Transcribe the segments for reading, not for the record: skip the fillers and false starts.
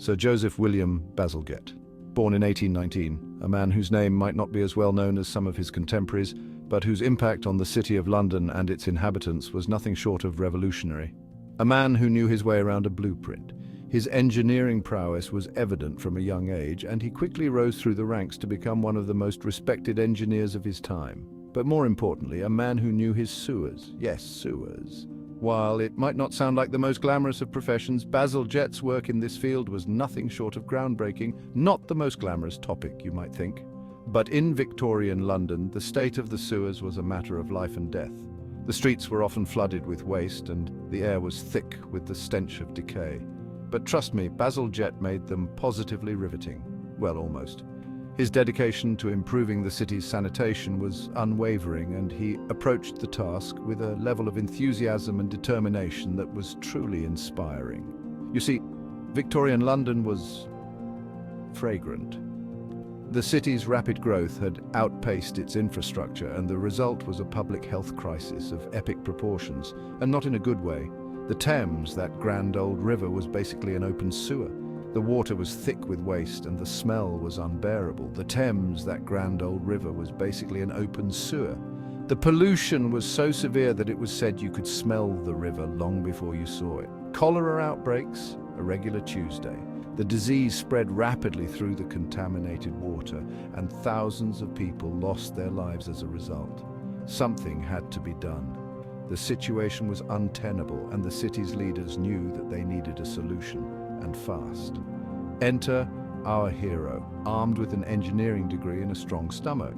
Sir Joseph William Bazalgette. Born in 1819, a man whose name might not be as well known as some of his contemporaries, but whose impact on the City of London and its inhabitants was nothing short of revolutionary. A man who knew his way around a blueprint. His engineering prowess was evident from a young age, and he quickly rose through the ranks to become one of the most respected engineers of his time. But more importantly, a man who knew his sewers. Yes, sewers. While it might not sound like the most glamorous of professions, Bazalgette's work in this field was nothing short of groundbreaking, not the most glamorous topic, you might think. But in Victorian London, the state of the sewers was a matter of life and death. The streets were often flooded with waste, and the air was thick with the stench of decay. But trust me, Bazalgette made them positively riveting. Well, almost. His dedication to improving the city's sanitation was unwavering, and he approached the task with a level of enthusiasm and determination that was truly inspiring. You see, Victorian London was fragrant. The city's rapid growth had outpaced its infrastructure, and the result was a public health crisis of epic proportions, and not in a good way. The Thames, that grand old river, was basically an open sewer. The water was thick with waste and the smell was unbearable. The Thames, that grand old river, was basically an open sewer. The pollution was so severe that it was said you could smell the river long before you saw it. Cholera outbreaks, a regular Tuesday. The disease spread rapidly through the contaminated water, and thousands of people lost their lives as a result. Something had to be done. The situation was untenable, and the city's leaders knew that they needed a solution, and fast. Enter our hero, armed with an engineering degree and a strong stomach.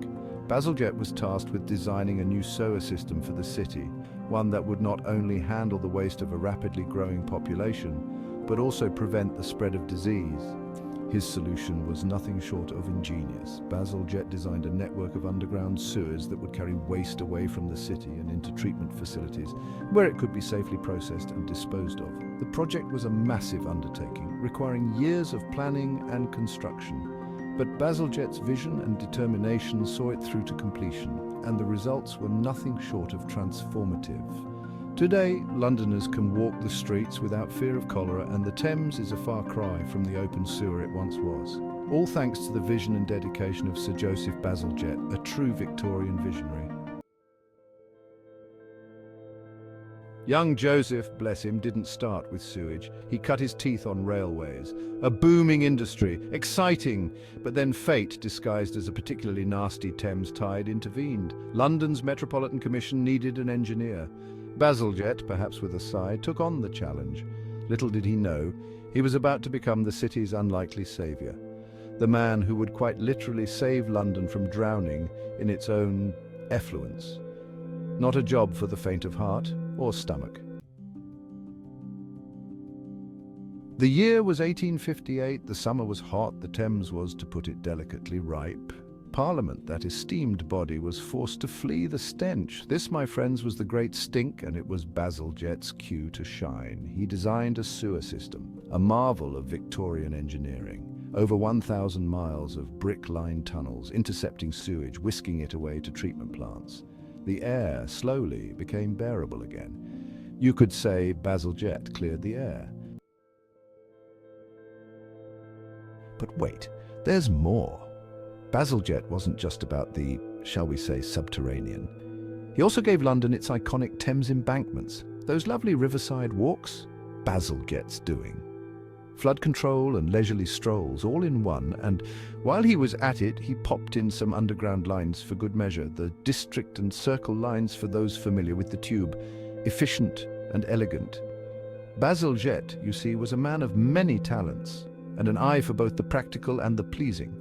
Bazalgette was tasked with designing a new sewer system for the city, one that would not only handle the waste of a rapidly growing population, but also prevent the spread of disease. His solution was nothing short of ingenious. Bazalgette designed a network of underground sewers that would carry waste away from the city and into treatment facilities, where it could be safely processed and disposed of. The project was a massive undertaking, requiring years of planning and construction. But Bazalgette's vision and determination saw it through to completion, and the results were nothing short of transformative. Today, Londoners can walk the streets without fear of cholera, and the Thames is a far cry from the open sewer it once was. All thanks to the vision and dedication of Sir Joseph Bazalgette, a true Victorian visionary. Young Joseph, bless him, didn't start with sewage. He cut his teeth on railways. A booming industry, exciting, but then fate, disguised as a particularly nasty Thames tide, intervened. London's Metropolitan Commission needed an engineer. Bazalgette, perhaps with a sigh, took on the challenge. Little did he know, he was about to become the city's unlikely saviour. The man who would quite literally save London from drowning in its own effluence. Not a job for the faint of heart or stomach. The year was 1858, the summer was hot, the Thames was, to put it delicately, ripe. Parliament, that esteemed body, was forced to flee the stench. This, my friends, was the great stink, and it was Bazalgette's cue to shine. He designed a sewer system, a marvel of Victorian engineering. Over 1,000 miles of brick-lined tunnels, intercepting sewage, whisking it away to treatment plants. The air slowly became bearable again. You could say Bazalgette cleared the air. But wait, there's more. Bazalgette wasn't just about the, shall we say, subterranean. He also gave London its iconic Thames embankments, those lovely riverside walks. Bazalgette's doing. Flood control and leisurely strolls, all in one, and while he was at it, he popped in some underground lines for good measure, the district and circle lines for those familiar with the tube, efficient and elegant. Bazalgette, you see, was a man of many talents, and an eye for both the practical and the pleasing.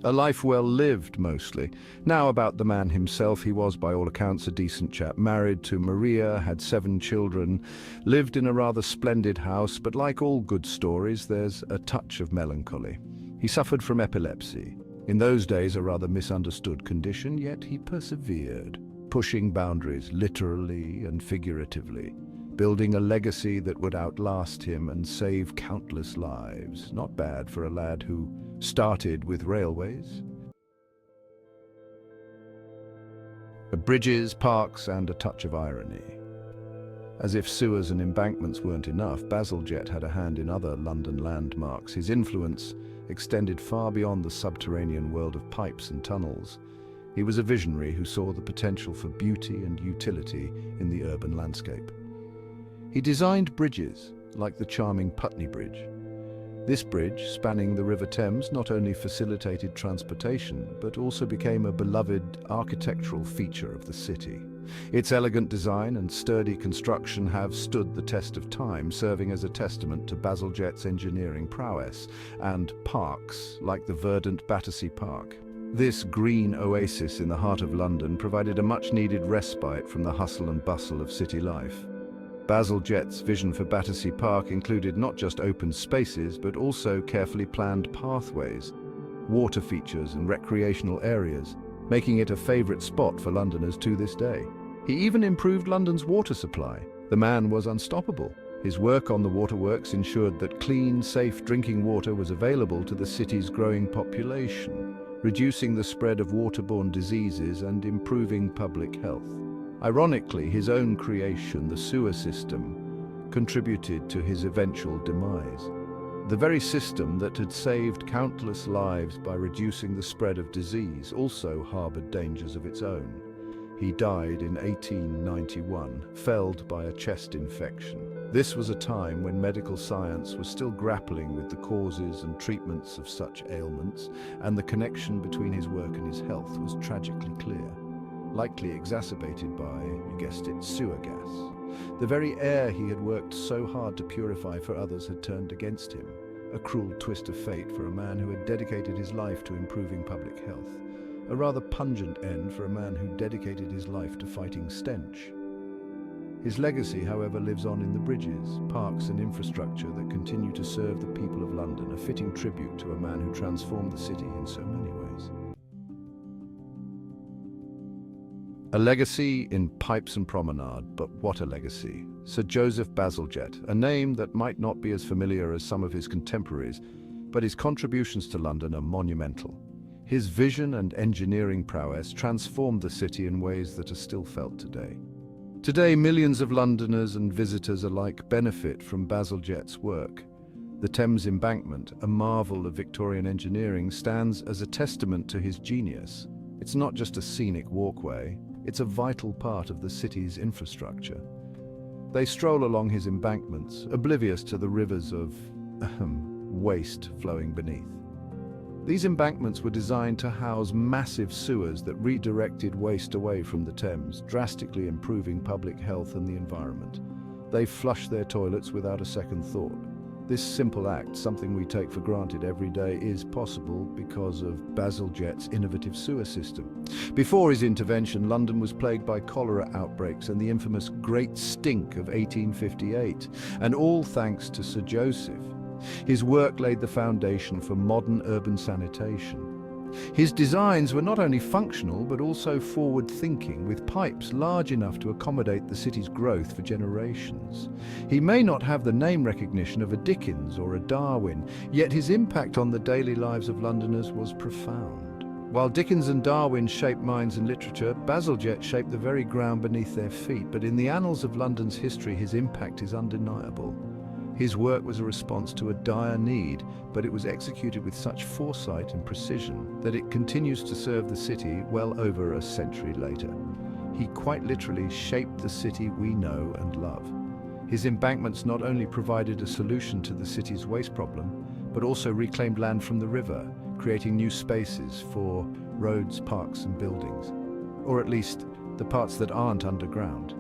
A life well lived, mostly. Now about the man himself, he was by all accounts a decent chap, married to Maria, had 7 children, lived in a rather splendid house, but like all good stories, there's a touch of melancholy. He suffered from epilepsy. In those days, a rather misunderstood condition, yet he persevered, pushing boundaries literally and figuratively, building a legacy that would outlast him and save countless lives. Not bad for a lad who started with railways. Bridges, parks, and a touch of irony. As if sewers and embankments weren't enough, Bazalgette had a hand in other London landmarks. His influence extended far beyond the subterranean world of pipes and tunnels. He was a visionary who saw the potential for beauty and utility in the urban landscape. He designed bridges, like the charming Putney Bridge. This bridge, spanning the River Thames, not only facilitated transportation, but also became a beloved architectural feature of the city. Its elegant design and sturdy construction have stood the test of time, serving as a testament to Bazalgette's engineering prowess, and parks, like the verdant Battersea Park. This green oasis in the heart of London provided a much-needed respite from the hustle and bustle of city life. Bazalgette's vision for Battersea Park included not just open spaces, but also carefully planned pathways, water features and recreational areas, making it a favourite spot for Londoners to this day. He even improved London's water supply. The man was unstoppable. His work on the waterworks ensured that clean, safe drinking water was available to the city's growing population, reducing the spread of waterborne diseases and improving public health. Ironically, his own creation, the sewer system, contributed to his eventual demise. The very system that had saved countless lives by reducing the spread of disease also harbored dangers of its own. He died in 1891, felled by a chest infection. This was a time when medical science was still grappling with the causes and treatments of such ailments, and the connection between his work and his health was tragically clear, likely exacerbated by, you guessed it, sewer gas. The very air he had worked so hard to purify for others had turned against him, a cruel twist of fate for a man who had dedicated his life to improving public health. A rather pungent end for a man who dedicated his life to fighting stench. His legacy, however, lives on in the bridges, parks and infrastructure that continue to serve the people of London, a fitting tribute to a man who transformed the city in so many ways. A legacy in pipes and promenade, but what a legacy. Sir Joseph Bazalgette, a name that might not be as familiar as some of his contemporaries, but his contributions to London are monumental. His vision and engineering prowess transformed the city in ways that are still felt today. Today, millions of Londoners and visitors alike benefit from Bazalgette's work. The Thames Embankment, a marvel of Victorian engineering, stands as a testament to his genius. It's not just a scenic walkway, it's a vital part of the city's infrastructure. They stroll along his embankments, oblivious to the rivers of waste flowing beneath. These embankments were designed to house massive sewers that redirected waste away from the Thames, drastically improving public health and the environment. They flush their toilets without a second thought. This simple act, something we take for granted every day, is possible because of Bazalgette's innovative sewer system. Before his intervention, London was plagued by cholera outbreaks and the infamous Great Stink of 1858, and all thanks to Sir Joseph. His work laid the foundation for modern urban sanitation. His designs were not only functional but also forward-thinking, with pipes large enough to accommodate the city's growth for generations. He may not have the name recognition of a Dickens or a Darwin, yet his impact on the daily lives of Londoners was profound. While Dickens and Darwin shaped minds and literature, Bazalgette shaped the very ground beneath their feet. But in the annals of London's history, his impact is undeniable. His work was a response to a dire need, but it was executed with such foresight and precision that it continues to serve the city well over a century later. He quite literally shaped the city we know and love. His embankments not only provided a solution to the city's waste problem, but also reclaimed land from the river, creating new spaces for roads, parks and buildings, or at least the parts that aren't underground.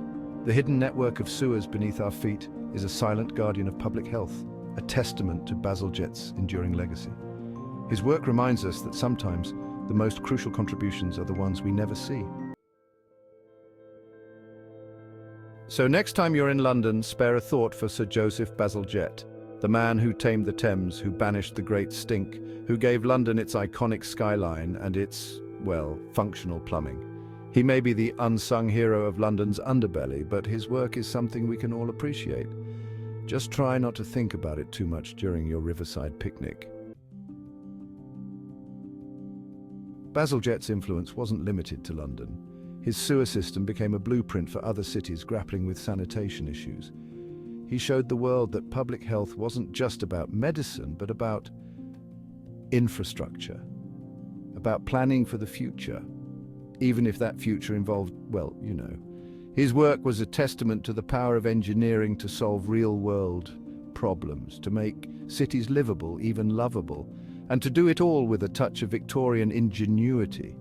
The hidden network of sewers beneath our feet is a silent guardian of public health, a testament to Bazalgette's enduring legacy. His work reminds us that sometimes the most crucial contributions are the ones we never see. So next time you're in London, spare a thought for Sir Joseph Bazalgette, the man who tamed the Thames, who banished the Great Stink, who gave London its iconic skyline and its, well, functional plumbing. He may be the unsung hero of London's underbelly, but his work is something we can all appreciate. Just try not to think about it too much during your riverside picnic. Bazalgette's influence wasn't limited to London. His sewer system became a blueprint for other cities grappling with sanitation issues. He showed the world that public health wasn't just about medicine, but about infrastructure, about planning for the future, even if that future involved, well, you know. His work was a testament to the power of engineering to solve real-world problems, to make cities livable, even lovable, and to do it all with a touch of Victorian ingenuity.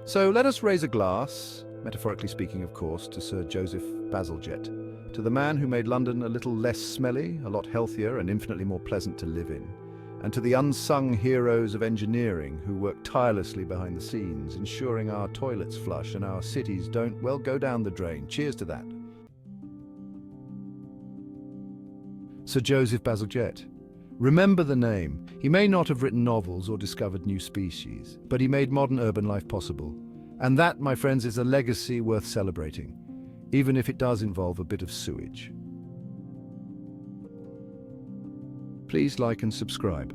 So let us raise a glass, metaphorically speaking of course, to Sir Joseph Bazalgette, to the man who made London a little less smelly, a lot healthier and infinitely more pleasant to live in, and to the unsung heroes of engineering who work tirelessly behind the scenes, ensuring our toilets flush and our cities don't, well, go down the drain. Cheers to that. Sir Joseph Bazalgette. Remember the name. He may not have written novels or discovered new species, but he made modern urban life possible. And that, my friends, is a legacy worth celebrating, even if it does involve a bit of sewage. Please like and subscribe.